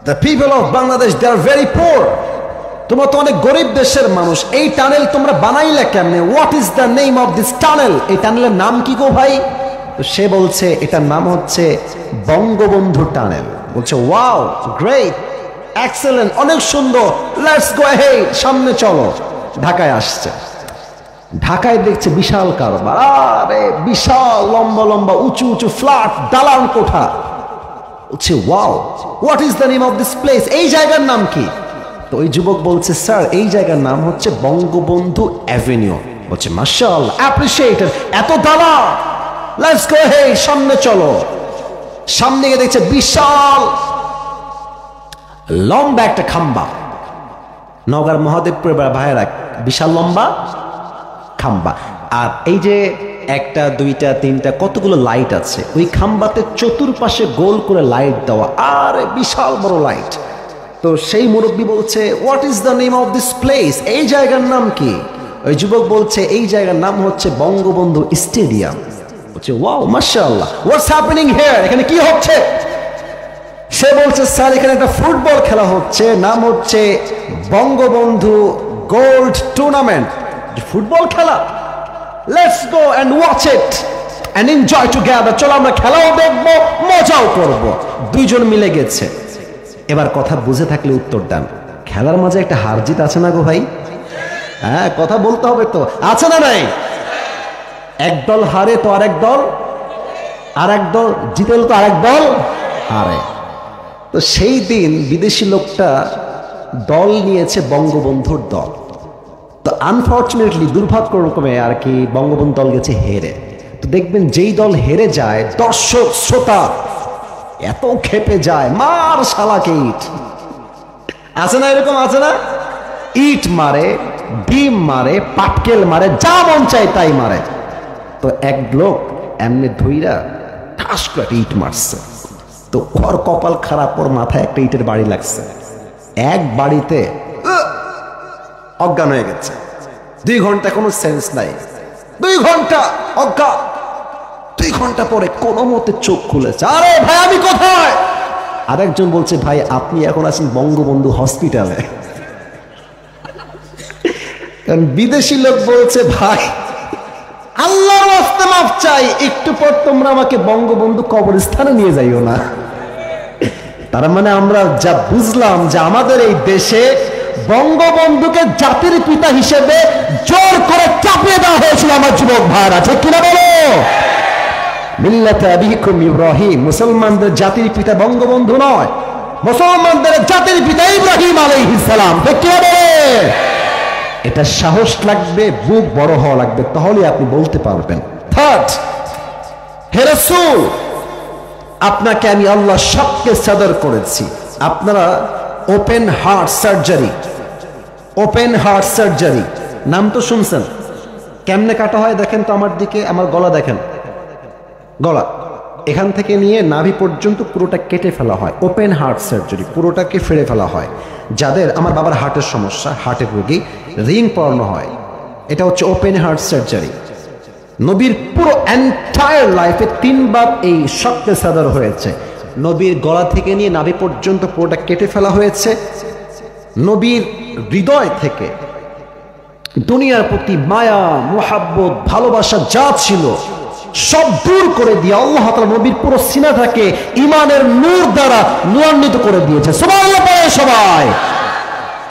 the people of Bangladesh, they are very poor. তোমরা তো অনেক গরিব দেশের মানুষ, এই টানেল তোমরা বানাইলে কেমনে? What is the name of this tunnel? এই টানেলের নাম কি গো ভাই? তো সে বলছে এটার নাম হচ্ছে বঙ্গবন্ধু টানেল। বলছে ওয়াও, গ্রেট, এক্সেলেন্ট, অনেক সুন্দর, লেটস গো অ্যাহেড, সামনে চলো। ঢাকায় আসছে, ঢাকায় দেখছে বিশাল কারবার, আরে বিশাল লম্বা লম্বা উঁচু উঁচু ফ্ল্যাট, দালান কোঠা। বলছে wow, what is the name of this place? এই জায়গার নাম কি? তো ওই যুবক বলছে, স্যার এই জায়গার নাম হচ্ছে বঙ্গবন্ধু অ্যাভিনিউ। বলছে মাশাআল্লাহ, অ্যাপ্রিশিয়েটেড, এত দালান, লেটস গো অ্যাহেড, সামনে চলো। সামনে গিয়ে দেখছে বিশাল লম্বা একটা খাম্বা। নওগাঁর মহাদেবপুর ভাইয়েরা, বিশাল লম্বা খাম্বা। আর এই যে একটা দুইটা তিনটা কতগুলো লাইট আছে, ওই খাম্বাতে চতুর্পাশে গোল করে লাইট দেওয়া, আর বিশাল বড় লাইট। তো সেই মুরব্বী বলছে, what is the name of this place? এই জায়গার নাম কি? ওই যুবক বলছে এই জায়গার নাম হচ্ছে বঙ্গবন্ধু স্টেডিয়াম। বলছে ওয়াও, মাশাআল্লাহ, হোয়াটস হ্যাপেনিং হিয়ার? এখানে কি হচ্ছে? সে বলছে, স্যার এখানে একটা ফুটবল খেলা হচ্ছে, নাম হচ্ছে বঙ্গবন্ধু গোল্ড টুর্নামেন্ট। ফুটবল খেলা, let's go and watch it and enjoy together. চলো আমরা খেলাও দেখবো, মজাও করব। দুইজন মিলে গেছে। এবার কথা বুঝে থাকলে উত্তর দেন, খেলার মাঝে একটা হার জিত আছে না গো ভাই? হ্যাঁ, কথা বলতে হবে তো, আছে না নাই? এক দল হারে তো আরেক দল, আর এক দল জিতে তো আরেক দল হারে। তো সেই দিন বিদেশি লোকটা দল নিয়েছে বঙ্গবন্ধুর দল। তো আনফর্চুনেটলি, দুর্ভাগ্যক্রমে আর কি, বঙ্গবন্ধু দল গেছে হেরে। তো দেখবেন যেই দল হেরে যায়, দর্শক শ্রোতা এত খেপে যায়, মার শালাকে ইট, আছে না এরকম? আছে না? ইট মারে, ডিম মারে, পাটকেল মারে, যা মন চায় তাই মারে। তো এক লোক এমনি ধইরা ঠাস করে একটা ইট মারছে। তো ওর কপাল খারাপ, ওর মাথায় একটা ইটের বাড়ি লাগছে। এক বাড়িতে অজ্ঞান হয়ে গেছে। 2 ঘন্টা কোনো সেন্স নাই, 2 ঘন্টা অজ্ঞান। 2 ঘন্টা পরে কোনো মতে চোখ খুলেছে, আরে ভাই আমি কোথায়? আরেকজন বলছে, ভাই আপনি এখন আছেন বঙ্গবন্ধু হসপিটালে। কারণ বিদেশি লোক বলছে, ভাই আল্লাহর রাস্তে মাফ চাই, একটু পর তোমরা আমাকে বঙ্গবন্ধু কবরস্থানে নিয়ে যাইও না। তার মানে আমরা যা বুঝলাম যে আমাদের এই দেশে বঙ্গবন্ধুকে জাতির পিতা হিসেবে জোর করে চাপিয়ে দেওয়া হয়েছিল। আমার যুবক ভাইরা, ঠিক কিনা বলো? মিল্লাতে আবিকুম ইব্রাহিম, মুসলমানদের জাতির পিতা বঙ্গবন্ধু নয়, মুসলমানদের জাতির পিতা ইব্রাহিম আলাইহিস সালাম। ঠিক কিনা বলে? এটা সাহস লাগবে, বুক বড় হওয়া লাগবে, তাহলে আপনি বলতে পারবেন। থার্ড, হে রাসূল, আপনাকে আমি আল্লাহ সবকে সাদর করেছি। আপনারা open heart surgery, open heart surgery নাম তো শুনছেন। কেমনে কাটা হয় দেখেন তো, আমার দিকে, আমার গলা দেখেন, গলা এখান থেকে নিয়ে নাভি পর্যন্ত পুরোটা কেটে ফেলা হয়। ওপেন হার্ট সার্জারি, পুরোটাকে ফেড়ে ফেলা হয়। যাদের, আমার বাবার হার্টের সমস্যা, হার্টের রোগী, রিং পরানো হয়, এটা হচ্ছে ওপেন হার্ট সার্জারি। নবীর পুরো এন্টায়ার লাইফে 3 বার এই শক্তে সাদর হয়েছে। নবীর গলা থেকে নিয়ে নাভি পর্যন্ত পুরোটা কেটে ফেলা হয়েছে। নবীর হৃদয় থেকে দুনিয়ার প্রতি মায়া, মোহাব্বত, ভালোবাসা যা ছিল সব দূর করে দিয়ে আল্লাহ তাআলা নবীর পুরো সিনাটাকে ঈমানের নূর দ্বারা নূরান্বিত করে দিয়েছে। সুবহানাল্লাহ পড়ে সবাই।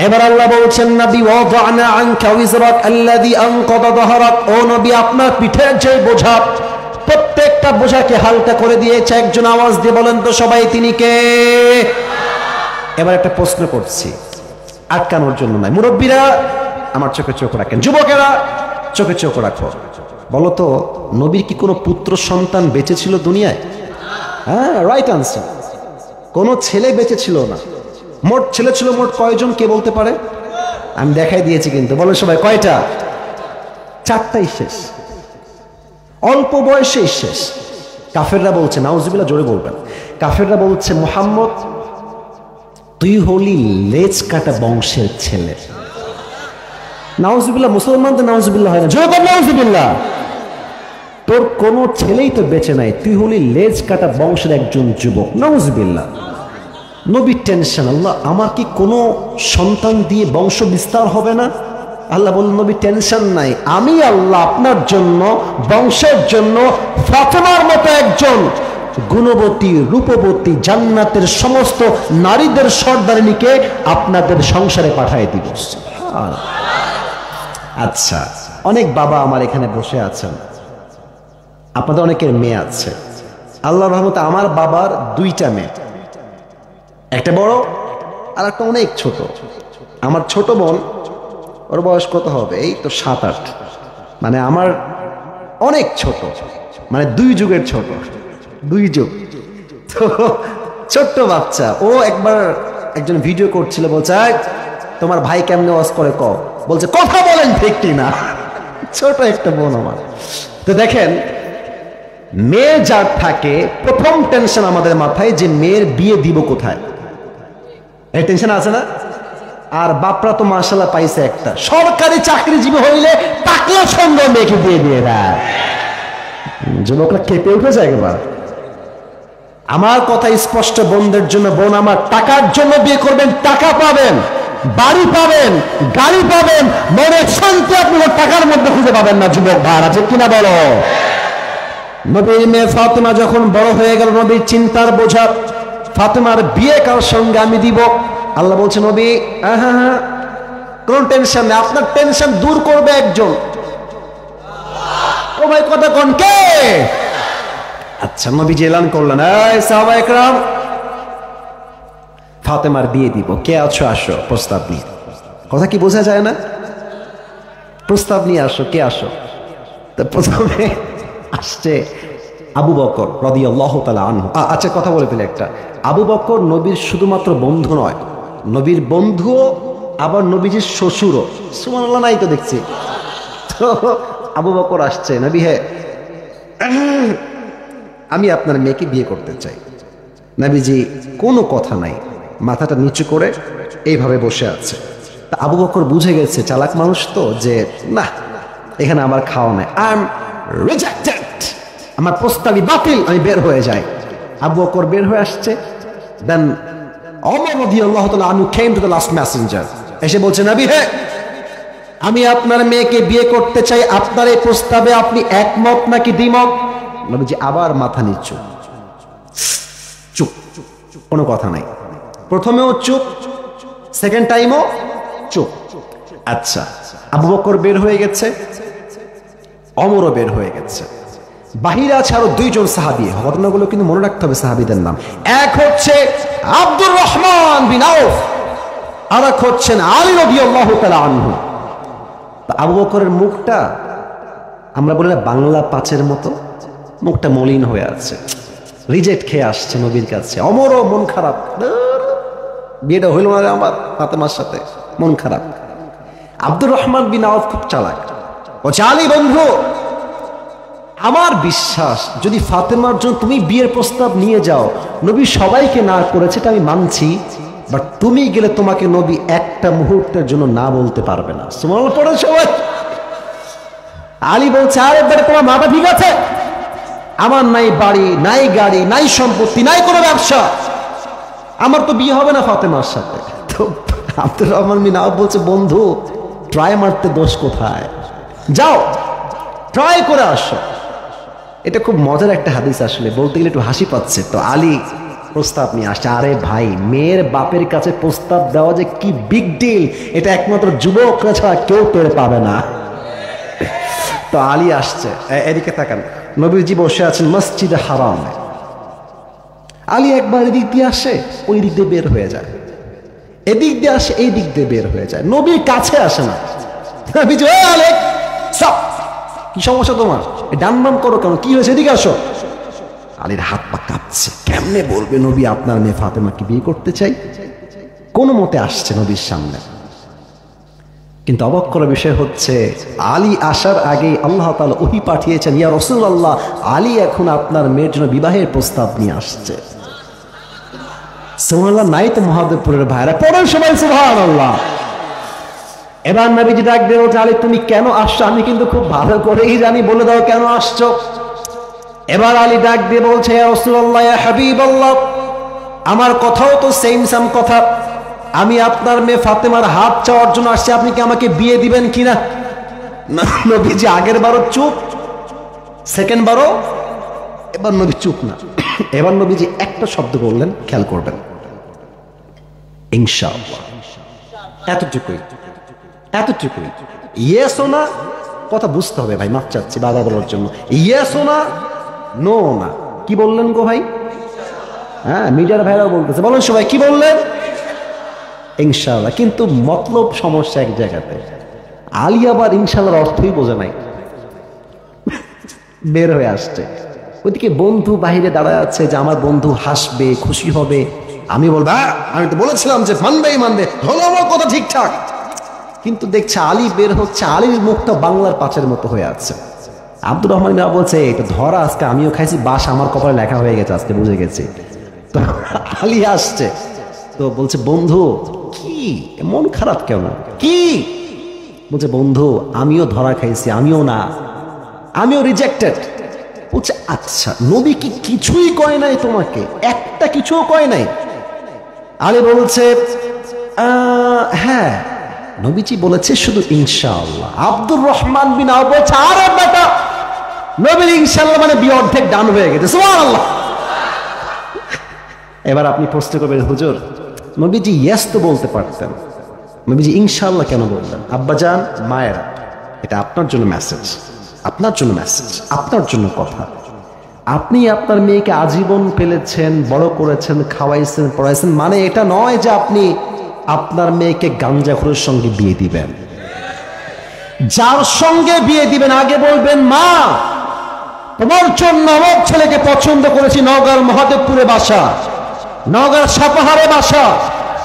এবার আল্লাহ বলছেন, নবী ওয়াদানা আনকা ওয়িজরাক আল্লাযী আনকাদা যাহরাক, ও নবী আপনার পিঠের যে বোঝা, প্রত্যেকটা বোঝাকে হালকা করে দিয়েছে। একজন আওয়াজ দিয়ে বলেন তো সবাই, তিনি কে? এবার একটা প্রশ্ন করছি, আটকানোর জন্য নয়। মুরব্বীরা আমার চোখে চোখ রাখেন, যুবকেরা চোখে চোখ রাখো। বলো তো, নবীর কি কোনো পুত্র সন্তান বেঁচে ছিল দুনিয়ায়? হ্যাঁ, রাইট আনসার। কোনো ছেলে বেঁচে ছিল না। মোট ছেলে ছিল মোট কয়জন, কে বলতে পারে? আমি দেখাই দিয়েছি কিন্তু, বলো সবাই কয়টা? 4টাই শেষ, অল্প বয়সেই শেষ। কাফেররা বলছে, নাউজুবিল্লাহ জোরে বলবেন, কাফেররা বলছে মুহাম্মদ তুই হলি লেজ কাটা বংশের ছেলে। নাউজুবিল্লাহ, মুসলমানদের নাউজুবিল্লাহ হয় না, জোরে বল নাউজুবিল্লাহ। তোর কোনো ছেলেই তো বেঁচে নাই, তুই হলি লেজ কাটা বংশের একজন যুবক। নাউজুবিল্লাহ। নবীর টেনশন, আল্লাহ আমার কি কোনো সন্তান দিয়ে বংশ বিস্তার হবে না? আল্লাহ বললেন, নবী টেনশন নাই, আমি আল্লাহ আপনার জন্য বংশের জন্য ফাতেমার মতো একজন গুণবতী, রূপবতী, জান্নাতের সমস্ত নারীদের সর্দারিনীকে আপনাদের সংসারে পাঠিয়ে দিব। আচ্ছা, অনেক বাবা আমার এখানে বসে আছেন, আপনাদের অনেকের মেয়ে আছে। আল্লাহর রহমতে আমার বাবার 2টা মেয়ে, একটা বড় আর একটা অনেক ছোট। আমার ছোট বোন, ওর বয়স কত হবে, এই তো 7-8, মানে আমার অনেক ছোট, মানে 2 যুগের ছোট, 2 যুগ। তো ছোট্ট বাচ্চা, ও একবার একজন ভিডিও করছিল, বলছে তোমার ভাই কেমনে ওয়াজ করে ক, বলছে কথা বলেন ঠিক কিনা। ছোট একটা বোন আমার। তো দেখেন, মেয়ে যার থাকে, প্রথম টেনশন আমাদের মাথায় যে মেয়ের বিয়ে দিব কোথায়, এই টেনশন আছে না? আর বাপরা তো মাশাআল্লাহ পাইছে একটা, সরকারি চাকরিজীবী হইলে টাকলা সঙ্গে মেয়েকে দিয়ে দিয়ে দেয়। যুবকরা কেঁপে উঠে যায় একবার। আমার কথা স্পষ্ট বোনদের জন্য, বোন আমার, টাকার জন্য বিয়ে করবেন, টাকা পাবেন, বাড়ি পাবেন, গাড়ি পাবেন, মনের শান্তি আপনি টাকার মধ্যে খুঁজে পাবেন না। যুবক ভাই আছে কিনা বলো? নবীর মেয়ে ফাতেমা যখন বড় হয়ে গেল, নবীর চিন্তার বোঝা, ফাতেমার বিয়ে কার সঙ্গে আমি দিব। আল্লাহ বলছে, নবী হ্যাঁ, কোন টেনশন নেই, আপনার টেনশন দূর করবে একজন। ও ভাই কথা কোন কে? আচ্ছা, নবী এলান করলেন, এই সাহাবায়ে কেরাম, ফাতেমার বিয়ে দিব, কে আছো আসো প্রস্তাব নিয়ে। কথা কি বোঝা যায় না? প্রস্তাব নিয়ে আসো, কে আসো? তো প্রথমে আসছে আবু বকর রাদিয়াল্লাহু তাআলা আনহু। আচ্ছা, কথা বলে ফেলে একটা, আবু বকর নবীর শুধুমাত্র বন্ধু নয়, নবীর বন্ধুও, আবার নবীজির শ্বশুরও। সুবহানাল্লাহ, নাই তো দেখছি। তো আবু বকর আসছে, নবী হে, আমি আপনার মেয়েকে বিয়ে করতে চাই। নবীজি কোনো কথা নাই, মাথাটা নিচু করে এইভাবে বসে আছে। তা আবু বকর বুঝে গেছে, চালাক মানুষ তো, যে না, এখানে আমার খাওয়া নাই, আই এম রিজেক্টেড, আমার প্রস্তাবই বাতিল, আমি বের হয়ে যাই। আবু বকর বের হয়ে আসছে। দেন ওমর রাদিয়াল্লাহু তাআলা আনহু came to the last messenger, এসে বলছে, নবী হে, আমি আপনার মেয়েকে বিয়ে করতে চাই, আপনার এই প্রস্তাবে আপনি একমত নাকি দ্বিমত? নবীজি আবার মাথা নিচু, চুপ, কোনো কথা নাই। প্রথমেও চুপ, সেকেন্ড টাইমও চুপ। আচ্ছা, আবু বকর বের হয়ে গেছে, ওমরও বের হয়ে গেছে। বাহিরে আছে আরো 2 জন সাহাবী। ঘটনাগুলো কিন্তু মনে রাখতে হবে, সাহাবীদের নাম। এক হচ্ছে আব্দুর রহমান বিন আউফ, আর এক হচ্ছেন আলী রাদিয়াল্লাহু তাআলা আনহু। আবু বকরের মুখটা, আমরা বলি না বাংলা পাঁচের মতো, মুখটা মলিন হয়ে আছে, রিজেক্ট খেয়ে আসছে নবীর কাছে। ওমরও মন খারাপ, বিয়েটা হইল না আমার ফাতেমার সাথে, মন খারাপ। আব্দুর রহমান বিন আউফ খুব চালাক, ও আলী বন্ধু, আমার বিশ্বাস যদি ফাতেমার জন্য তুমি বিয়ের প্রস্তাব নিয়ে যাও, নবী সবাইকে না করেছে এটা আমি মানছি, বাট তুমি গেলে তোমাকে নবী একটা মুহূর্তের জন্য না বলতে পারবে না। সুবহানাল্লাহ পড়ে সবাই। আলী বলছে, আরে বেটা তোমার মাথা ঠিক আছে? আমার নাই বাড়ি, নাই গাড়ি, নাই সম্পত্তি, নাই কোনো ব্যবসা, আমার তো বিয়ে হবে না ফাতেমার সাথে। তো আব্দুর রহমান বিন আওফ বলছে, বন্ধু ট্রাই মারতে দোষ কোথায়, যাও ট্রাই করে আসো। এটা খুব মজার একটা হাদিস, আসলে বলতে গেলে একটু হাসি পাচ্ছে। তো আলী প্রস্তাব নিয়ে আসছে। আরে ভাই, মেয়ের বাপের কাছে প্রস্তাব দেওয়া যে কি বিগ ডিল, এটা একমাত্র যুবকরা ছাড়া কেউ টের পাবে না। তো আলী আসছে, এদিকে তাকান, নবীজি বসে আছেন মসজিদে হারামে। আলী একবার এদিক দিয়ে আসে, ওই দিক দিয়ে বের হয়ে যায়, এদিক দিয়ে আসে, এই দিক দিয়ে বের হয়ে যায়, নবীর কাছে আসে না। নবীজি, ওই আলী স্টপ, কি সমস্যা তোমার, ডান বাম করো কেন, কি হয়েছে, এদিকে আসো। আলীর হাত পা কাঁপছে, কেমনে বলবে নবী আপনার মেয়ে ফাতেমাকে বিয়ে করতে চাই। কোনো মতে আসছে নবীর সামনে। কিন্তু অবাক করার বিষয় হচ্ছে, আলী আসার আগে আল্লাহ তাআলা ওহী পাঠিয়েছেন, ইয়া রাসূলুল্লাহ, আলী এখন আপনার মেয়ের জন্য বিবাহের প্রস্তাব নিয়ে আসছে। সুবহানাল্লাহ, নাই তো মহাদেবপুরের ভাইরা পড়েন সবাই সুবহানাল্লাহ। এবার নবীজি ডাক দিয়ে বলছে, আলী তুমি কেন আসছো? আমি কিন্তু খুব ভালো করেই জানি, বলে দাও কেন আসছো। এবার আলী ডাক দিয়ে বলছে, ইয়া রাসূলুল্লাহ, ইয়া হাবিবাল্লাহ, আমার কথাও তো সেম কথা, আমি আপনার মেয়ে ফাতেমার হাত চাওয়ার জন্য আসছি, আপনি কি আমাকে বিয়ে দিবেন কিনা? নবীজি আগের বারও চুপ, সেকেন্ড বারও, এবার নবী চুপ না। এবার নবীজি একটা শব্দ বললেন, খেয়াল করবেন, ইনশাআল্লাহ। এতটুকুই, এতটুকুই। ইয়েস ও না, কথা বুঝতে হবে ভাই, মাফ চাচ্ছি বাধা বলার জন্য। ইয়েস ও না, নো না। কি বললেন গো ভাই? হ্যাঁ, মিডিয়ার ভাইরাও বলতেছে, বলেন সবাই কি বললেন? ইনশাআল্লাহ। কিন্তু মতলব সমস্যা এক জায়গাতে। আলী আবার ইনশাআল্লাহর অর্থই বোঝে নাই, বের হয়ে আসছে। ওইদিকে বন্ধু বাহিরে দাঁড়ায় আছে যে আমার বন্ধু হাসবে, খুশি হবে, আমি বলবো আমি তো বলেছিলাম যে মানবেই মানবে, হলো আমার কথা ঠিকঠাক। কিন্তু দেখছে আলী বের হচ্ছে, আলীর মুখটা বাংলার পাঁচের মতো হয়ে আছে। আব্দুর রহমান মিয়া বলছে, এটা ধরা আজকে আমিও খাইছি, বাস আমার কপালে লেখা হয়ে গেছে, আজকে বুঝে গেছি। তো আলী আসছে, তো বলছে, বন্ধু কি মন খারাপ কেন, কি? বলছে, বন্ধু আমিও ধরা খাইছি, আমিও না, আমিও রিজেক্টেড। বলছে, আচ্ছা নবী কি কিছুই কয় নাই তোমাকে, একটা কিছুও কয় নাই? আলী বলছে, হ্যাঁ নবীজি বলেছে শুধু ইনশাআল্লাহ। আব্দুর রহমান বিন আওফ বলছে, আরে বেটা, নবীর ইনশাআল্লাহ মানে বিয়ে অর্ধেক ডান হয়ে গেছে, সুবহানাল্লাহ। এবার আপনি প্রশ্ন করবেন, হুজুর নবীজি ইয়েস তো বলতে পারতেন, নবীজি ইনশাআল্লাহ কেন বললেন? আব্বাজান, মায়েরা, এটা আপনার জন্য মেসেজ, আপনার জন্য মেসেজ, আপনার জন্য কথা। আপনি আপনার মেয়েকে আজীবন পেলেছেন, বড় করেছেন, খাওয়াইছেন, পড়াইছেন, মানে এটা নয় যে আপনি আপনার মেয়েকে গাঞ্জাখোরের সঙ্গে বিয়ে দিবেন। যার সঙ্গে বিয়ে দিবেন আগে বলবেন, মা তোমার জন্য আমার ছেলেকে পছন্দ করেছি, নওগাঁর মহাদেবপুরে বাসা, নওগাঁর সাপাহারে বাসা,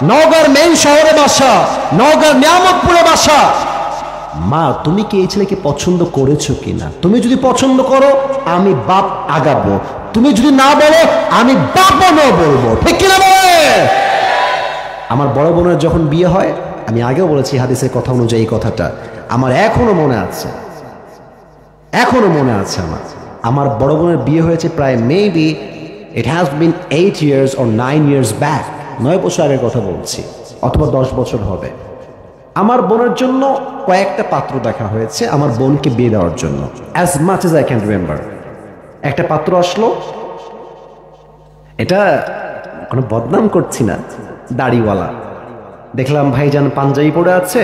নওগাঁর মেইন শহরে বাসা, নওগাঁর নিয়ামতপুরে বাসা। মা তুমি কি এই ছেলেকে পছন্দ করেছো কিনা? তুমি যদি পছন্দ করো আমি বাপ আগাবো, তুমি যদি না বলো আমি বাপও না বলবো, ঠিক কিনা বলে? আমার বড় বোনের যখন বিয়ে হয়, আমি আগেও বলেছি হাদিসের কথা অনুযায়ী এই কথাটা আমার এখনো মনে আছে, এখনো মনে আছে। আমার বড় বোনের বিয়ে হয়েছে প্রায় maybe it has been 8 years or 9 years back, 9 বছর আগের কথা বলছি, অথবা 10 বছর হবে। আমার বোনের জন্য কয়েকটা পাত্র দেখা হয়েছে আমার বোনকে বিয়ে দেওয়ার জন্য, as much as I can remember. একটা পাত্র আসলো, এটা কোনো বদনাম করছি না, দাড়িওয়ালা। দেখলাম ভাইজান পাঞ্জাবি পরে আছে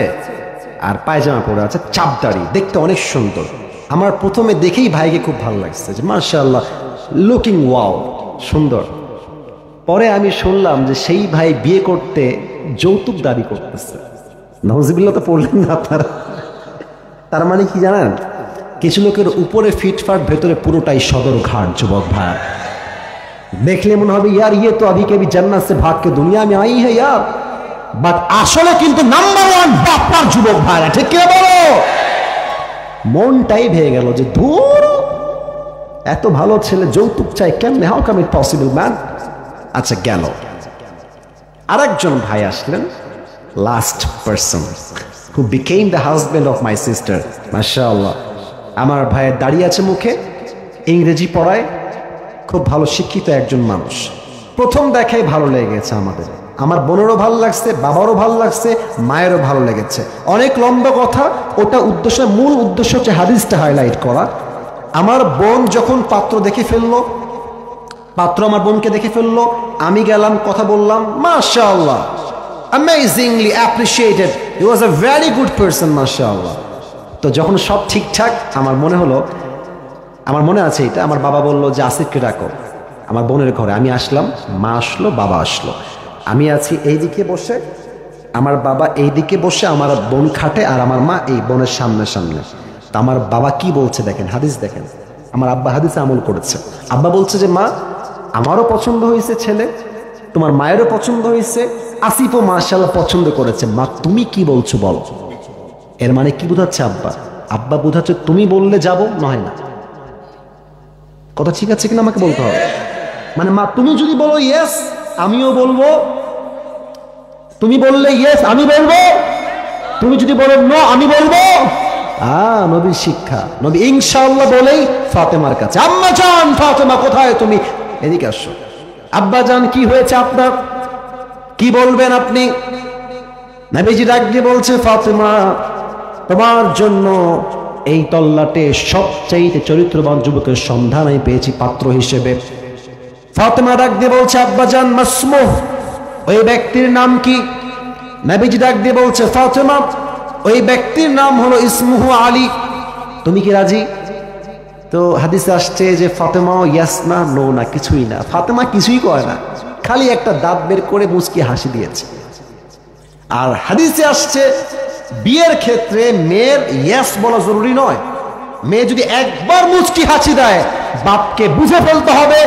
আর পায়জামা পরে আছে, চাপ দাড়ি, দেখতে অনেক সুন্দর। আমার প্রথমে দেখেই ভাইকে খুব ভালো লাগছে, যে মাশাআল্লাহ, লুকিং ওয়াও, সুন্দর। পরে আমি শুনলাম যে সেই ভাই বিয়ে করতে যৌতুক দাবি করতেছে। নাউজুবিল্লাহ তো পড়লেন না আপনারা? তার মানে কি জানেন, কিছু লোকের উপরে ফিটফাট, ভেতরে পুরোটাই সদর ঘাট। যুবক ভাই দেখলে মনে হবে ইয়ার ইয়ে তো আভি কবি জান্নাত সে ভাগ কে দুনিয়া মে আই হ্যায় ইয়ার, বাট আসলে কিন্তু নাম্বার ওয়ান বাপ্পার যুবক ভাইরা, ঠিক কি বলো? মনটাই ভেঙে গেল যে ধুর, এত ভালো ছেলে যৌতুক চাই কেমনে, how come it possible man. আচ্ছা গেল, আরেকজন ভাই আসলেন, last person who became the husband of my sister, মাশাআল্লাহ। আমার ভাইয়ের দাঁড়িয়ে আছে মুখে, ইংরেজি পড়ায়, খুব ভালো শিক্ষিত একজন মানুষ। প্রথম দেখাই ভালো লেগেছে আমাদের, আমার বোনেরও ভালো লাগছে, বাবারও ভালো লাগছে, মায়েরও ভালো লেগেছে। অনেক লম্বা কথা, ওটা উদ্দেশ্য, মূল উদ্দেশ্য হচ্ছে হাদিসটা হাইলাইট করা। আমার বোন যখন পাত্র দেখে ফেললো, পাত্র আমার বোনকে দেখে ফেললো, আমি গেলাম, কথা বললাম, মাশাআল্লাহ, amazingly appreciated, he was a very good person, মাশাআল্লাহ। তো যখন সব ঠিকঠাক, আমার মনে হলো, আমার মনে আছে এটা, আমার বাবা বললো যে আসিফকে ডাকো আমার বোনের ঘরে। আমি আসলাম, মা আসলো, বাবা আসলো, আমি আছি এইদিকে বসে, আমার বাবা এইদিকে বসে, আমার বোন খাটে, আর আমার মা এই বোনের সামনে সামনে। তা আমার বাবা কি বলছে দেখেন, হাদিস দেখেন, আমার আব্বা হাদিসে আমল করেছে। আব্বা বলছে যে মা, আমারও পছন্দ হয়েছে ছেলে, তোমার মায়েরও পছন্দ হয়েছে, আসিফও মাশাআল্লাহ পছন্দ করেছে, মা তুমি কি বলছো বলো। এর মানে কি বোঝাচ্ছে আব্বা? আব্বা বোঝাচ্ছে তুমি বললে যাবো, নয় না। কথা ঠিক আছে কিনা আমাকে বলতে হবে। মানে মা তুমি যদি বলো ইয়েস আমিও বলবো, তুমি বললে ইয়েস আমি বলবো, তুমি যদি বলো নো আমি বলবো। নবীর শিক্ষা। নবী ইনশাআল্লাহ বলেই ফাতেমার কাছে, আম্মা জান ফাতেমা কোথায় তুমি, এদিকে আসো। আব্বা জান কি হয়েছে আপনার, কি বলবেন আপনি? নবীজি ডাক দিয়ে বলছে, ফাতেমা তোমার জন্য এই তল্লাটে সবচাইতে চরিত্রবান যুবকের সন্ধান আমি পেয়েছি পাত্র হিসেবে। ফাতেমা ডাক দিয়ে বলছে, আব্বা জান মাসমুহ, ওই ব্যক্তির নাম কি? নবীজি ডাক দিয়ে বলছে, ফাতেমা ওই ব্যক্তির নাম হলো ইসমুহু আলী, তুমি কি রাজি? তো হাদিসে আসছে যে ফাতেমা ইয়াস না নো না, কিছুই না, ফাতেমা কিছুই করে না, খালি একটা দাঁত বের করে মুচকি হাসি দিয়েছে। আর হাদিসে আসছে বিয়ের ক্ষেত্রে মেয়ের ইয়াস বলা জরুরি নয়, মেয়ে যদি একবার মুচকি হাসি দেয় বাপকে বুঝে ফেলতে হবে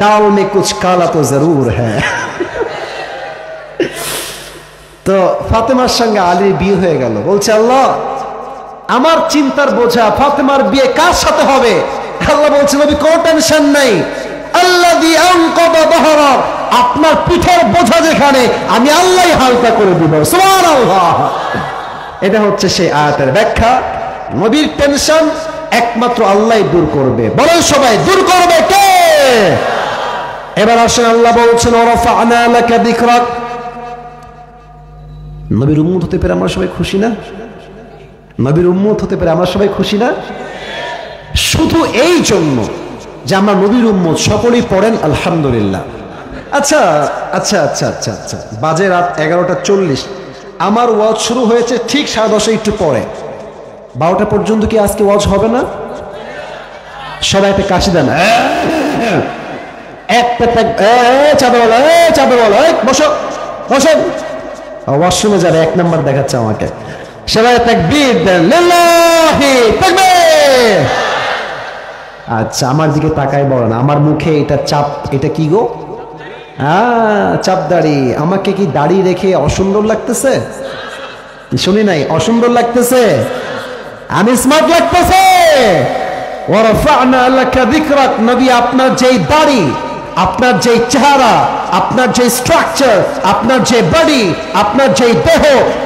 দাল মে কুছ কালা তো জরুর হ্যাঁ। তো ফাতেমার সঙ্গে আলীর বিয়ে হয়ে গেল। বলছে আল্লাহ আমার চিন্তার বোঝা ফাতেমার বিয়ে কার সাথে হবে? আল্লাহ বলছে নবী কোনো টেনশন নাই, আল্লাযী আনকাযা যাহরাক, আপনার পিঠের বোঝা যেখানে আমি আল্লাহই হালকা করে দিব। সুবহানাল্লাহ। এটা হচ্ছে সেই আয়াতের ব্যাখ্যা। নবীর টেনশন একমাত্র আল্লাহই দূর করবে। বলেন সবাই, দূর করবে কে? এবার আসেন, আল্লাহ বলছেন ওয়ারাফা'না লাকা যিকরাক। নবীর উম্মত হতে পেরে আমরা সবাই খুশি না? নবীর উম্মত হতে পেরে আমরা সবাই খুশি না? শুধু এই জন্য যে আমরা নবীর উম্মত, সকলেই পড়েন আলহামদুলিল্লাহ। আচ্ছা আচ্ছা আচ্ছা আচ্ছা আচ্ছা, বাজে রাত 11:40, আমার ওয়াজ শুরু হয়েছে ঠিক 10:30 একটু পরে, 12টা পর্যন্ত কি আজকে ওয়াজ হবে না? সবাই একটা কাশি দেন, বসো বসো, ওয়াশরুমে যাবে, 1 নাম্বার দেখাচ্ছে আমাকে। সবাই তাকবীর দেন, লিল্লাহি তাকবীর। আচ্ছা আমার দিকে তাকাই বলেন, আমার মুখে এটা চাপ, এটা কি গো? চাপ দাড়ি। আমাকে কি দাড়ি রেখে অসুন্দর লাগতেছে? শুনি নাই, অসুন্দর লাগতেছে? আমি স্মার্ট লাগতেছে? ওয়ারাফা'না লাকা যিকরাক। নবী আপনার যেই দাড়ি, আপনার যেই চেহারা, আপনার যে স্ট্রাকচার, আপনার যে বডি, আপনার যে দেহ,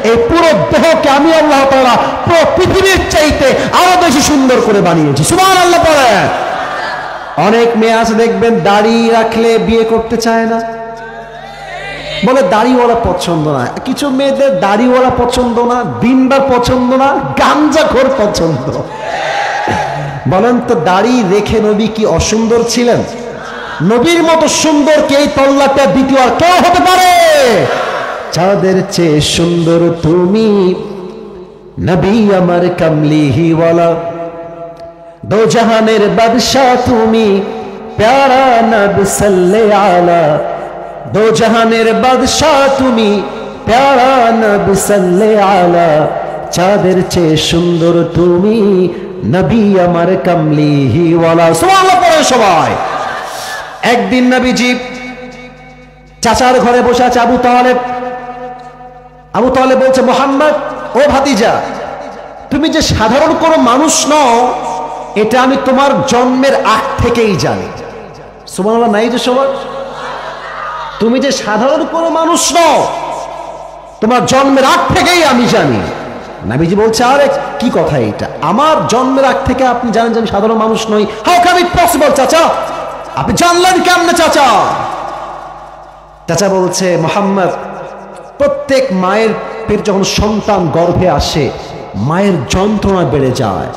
এই পুরো দেহকে আমি আল্লাহ তাআলা পুরো পৃথিবীর চাইতে আরো বেশি সুন্দর করে বানিয়েছি। সুবহানাল্লাহ পড়ে। অনেক মেয়ে আছে দেখবেন দাড়ি রাখলে বিয়ে করতে চায় না, বলে দাড়িওয়ালা পছন্দ না। কিছু মেয়েদের দাড়িওয়ালা পছন্দ না, দিনদার পছন্দ না, গাঞ্জাখোর পছন্দ। বলেন তো দাড়ি রেখে নবী কি অসুন্দর ছিলেন? নবীর মতো সুন্দর কে এই তল্লাটা দ্বিতীয় আর কেউ হতে পারে? চাঁদের চেয়ে সুন্দর তুমি, নবী আমার কামলিহি ওয়ালা, দো জাহানের বাদশা তুমি, প্যারা নবী সাল্লাল্লাহু আলা, দো জাহানের বাদশা তুমি, প্যারা নবী সাল্লাল্লাহু আলা, চাঁদের চেয়ে সুন্দর তুমি, নবী আমার কামলিহি ওয়ালা। সুবহানাল্লাহ পড়ে সবাই। একদিন নবীজি চাচার ঘরে বসে আছে আবু তালেব। আবু তালেব বলছে, মুহাম্মদ ও ভাতিজা, তুমি যে সাধারণ কোনো মানুষ নও এটা আমি তোমার জন্মের আগ থেকেই জানি। সুবহানাল্লাহ নাই যে সবার? তুমি যে সাধারণ কোনো মানুষ নও তোমার জন্মের আগ থেকেই আমি জানি। নবীজি বলছে, আরে কি কথা এটা? আমার জন্মের আগ থেকে আপনি জানেন যে আমি সাধারণ মানুষ নই। হাউ ক্যান ইট পসিবল চাচা? আপনি জানলেন কেমনে চাচা? চাচা বলছে, মোহাম্মদ, প্রত্যেক মায়ের পেট যখন সন্তান গর্ভে আসে, মায়ের যন্ত্রণা বেড়ে যায়,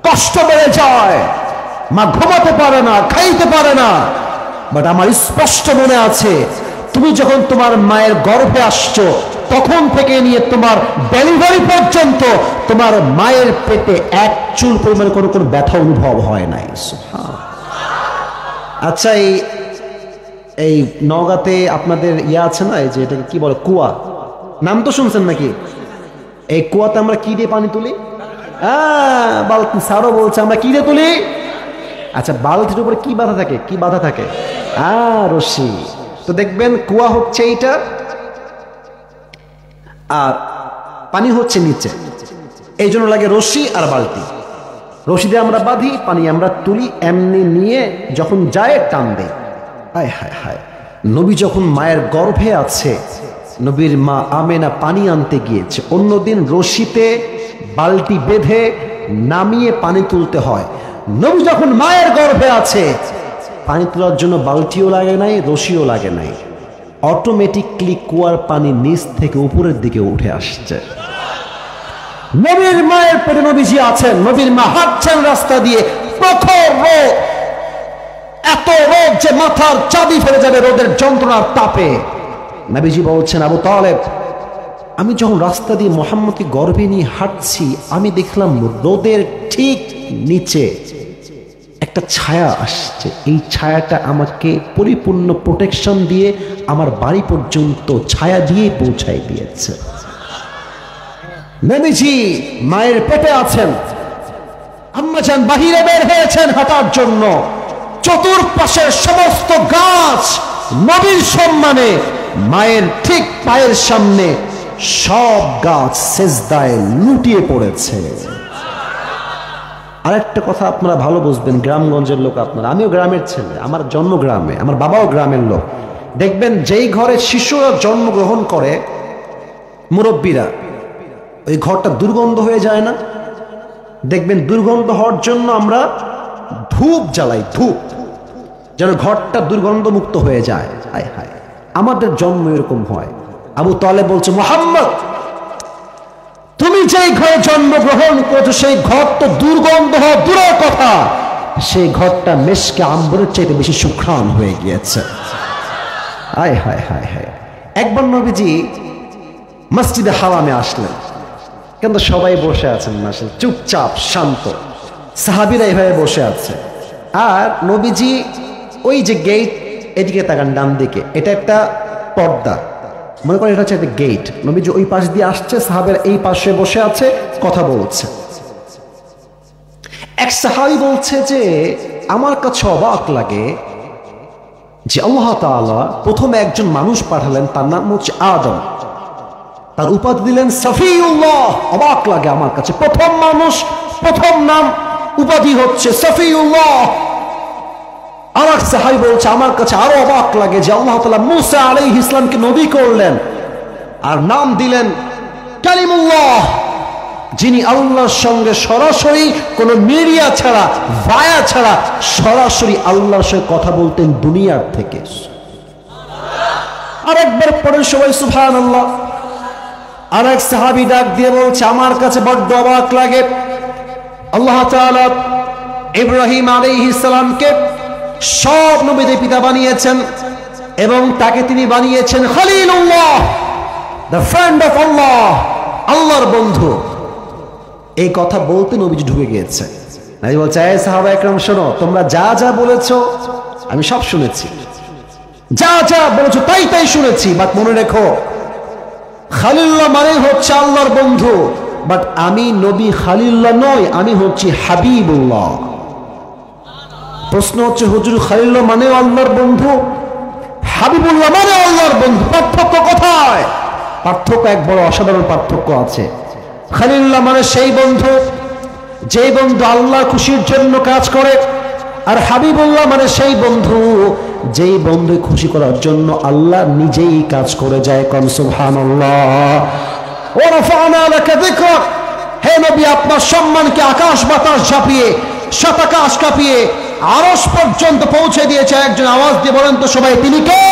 কষ্ট বেড়ে যায়, মা ঘুমাতে পারে না, খাইতে পারে না। বাট আমার স্পষ্ট মনে আছে, তুমি যখন তোমার মায়ের গর্ভে আসছো, তখন থেকে নিয়ে তোমার ডেলিভারি পর্যন্ত তোমার মায়ের পেটে এক চুল পরিমাণে কোনো কোনো ব্যথা অনুভব হয় নাই। আচ্ছা, এই নওগাঁতে আপনাদের আছে না, এই যে এটাকে কি বলে, কুয়া, নাম তো শুনছেন নাকি? এই কুয়াতে আমরা কি দিয়ে পানি তুলি? বালতি। স্যারও বলছে আমরা কি দিয়ে তুলি? আচ্ছা, বালতির উপরে কি বাধা থাকে? কি বাধা থাকে? রশি। তো দেখবেন কুয়া হচ্ছে এইটা, আর পানি হচ্ছে নিচে, এই জন্য লাগে রশি আর বালতি। রশি দিয়ে আমরা বাঁধি, পানি আমরা তুলি, এমনি নিয়ে যখন যায় টান দেয়। হায় হায় হায়, নবী যখন মায়ের গর্ভে আছে, নবীর মা আমেনা পানি আনতে গিয়েছে, অন্যদিন রশিতে বালতি বেঁধে নামিয়ে পানি তুলতে হয়। নবী যখন মায়ের গর্ভে আছে, পানি তোলার জন্য বালতিও লাগে নাই, রশিও লাগে নাই, অটোমেটিকলি কুয়ার পানি নিচ থেকে উপরের দিকে উঠে আসছে। নবীর মায়ের পেটে নবীজি আছেন, নবীর মা হাঁটছেন রাস্তা দিয়ে, প্রখর রোদ, এত রোদ যে মাথার চাবি ফেলে যাবে রোদের যন্ত্রণার তাপে। নবীজি বলছেন, আবু তালেব, আমি যখন রাস্তা দিয়ে মুহাম্মদকে গর্ভে নিয়ে হাঁটছি, আমি দেখলাম রোদের ঠিক নিচে একটা ছায়া আসছে। এই ছায়াটা আমাকে পরিপূর্ণ প্রোটেকশন দিয়ে আমার বাড়ি পর্যন্ত ছায়া দিয়ে পৌঁছাই দিয়েছে। নবীজি মায়ের পেটে আছেন, আম্মাজান বাহিরে বের হয়েছেন হাঁটার জন্য, চতুর্পাশের সমস্ত গাছ নবীর সম্মানে, মায়ের ঠিক পায়ের সামনে সব গাছ সেজদায় লুটিয়ে পড়েছে। আরেকটা কথা আপনারা ভালো বুঝবেন, গ্রামগঞ্জের লোক আপনারা, আমিও গ্রামের ছেলে, আমার জন্ম গ্রামে, আমার বাবাও গ্রামের লোক। দেখবেন যেই ঘরে শিশুরা জন্মগ্রহণ করে, মুরব্বীরা, ওই ঘরটা দুর্গন্ধ হয়ে যায় না? দেখবেন দুর্গন্ধ হওয়ার জন্য আমরা ধূপ জ্বালাই, ধূপ, যেন ঘরটা দুর্গন্ধ মুক্ত হয়ে যায়। হায় হায়, আমাদের জন্ম এরকম হয়। আবু তালেব বলছে, মুহাম্মদ, তুমি যেই ঘরে জন্মগ্রহণ করেছো সেই ঘর তো দুর্গন্ধ হওয়া দূরের কথা, সেই ঘরটা মেশকে আম্বরের চাইতে বেশি সুঘ্রাণ হয়ে গিয়েছে। হায় হায় হায় হায়। একবার নবীজি মসজিদে হারামে আসলেন, কিন্তু সবাই বসে আছেন না, চুপচাপ শান্ত, সাহাবীরা এইভাবে বসে আছে। আর নবীজি ওই যে গেট, এদিকে তাকান ডান দিকে, এটা একটা পর্দা, মনে করেন এটা হচ্ছে একটা গেট। নবীজি ওই পাশ দিয়ে আসছে, সাহাবেরা এই পাশে বসে আছে, কথা বলছে। এক সাহাবী বলছে যে আমার কাছে অবাক লাগে যে আল্লাহ তাআলা প্রথমে একজন মানুষ পাঠালেন, তার নাম হচ্ছে আদম, তার উপাধি দিলেন সফিউল্লাহ। অবাক লাগে আমার কাছে, প্রথম মানুষ, প্রথম নাম, উপাধি হচ্ছে সফিউল্লাহ। আর এক সাহাবী বলছে আমার কাছে আরো অবাক লাগে যে আল্লাহ তাআলা মূসা আলাইহিস সালামকে নবী করলেন আর নাম দিলেন কালিমুল্লাহ, যিনি আল্লাহর সঙ্গে সরাসরি কোনো মিডিয়া ছাড়া, ভায়া ছাড়া সরাসরি আল্লাহর সঙ্গে কথা বলতেন দুনিয়ার থেকে। আরেকবার পড়েন সবাই সুবহানাল্লাহ। আর এক সাহাবী ডাক দিয়ে বলছে আমার কাছে বড্ড অবাক লাগে, আল্লাহ তাআলা ইব্রাহিম আলাইহিস সালামকে সব নবীদের পিতা বানিয়েছেন এবং তাকে তিনি বানিয়েছেন খলিলুল্লাহ, দ্য ফ্রেন্ড অফ আল্লাহ, আল্লাহর বন্ধু। এই কথা বলতে নবীজি ঢুকে গিয়েছে। নবী বলছে, এই সাহাবা একরাম শোনো, তোমরা যা যা বলেছো আমি সব শুনেছি, যা যা বলেছো তাই তাই শুনেছি, বাট মনে রেখো খলিলুল্লাহ মানে হচ্ছে আল্লাহর বন্ধু, বাট আমি নবী খলিলুল্লাহ নই, আমি হচ্ছি হাবিবুল্লাহ। প্রশ্ন হচ্ছে, হুজুর খলিলুল্লাহ মানে আল্লাহর বন্ধু, হাবিবুল্লাহ মানে আল্লাহর বন্ধু, পার্থক্য কোথায়? পার্থক্য এক বড় অসাধারণ পার্থক্য আছে। খলিলুল্লাহ মানে সেই বন্ধু যেই বন্ধু আল্লাহর খুশির জন্য কাজ করে, আর হাবিবুল্লাহ মানে সেই বন্ধু যেই বন্ধু খুশি করার জন্য আল্লাহ নিজেই কাজ করে যায়। কোন সুবহানাল্লাহ। ওয়া রাফা'না লাকা যিকরাক, হে নবী, আপনার সম্মানকে আকাশ বাতাস ঝাঁপিয়ে, শতাকাশ কাঁপিয়ে আরশ পর্যন্ত পৌঁছে দিয়েছে। একজন আওয়াজ দিয়ে বলেন তো সবাই, তিনি কে?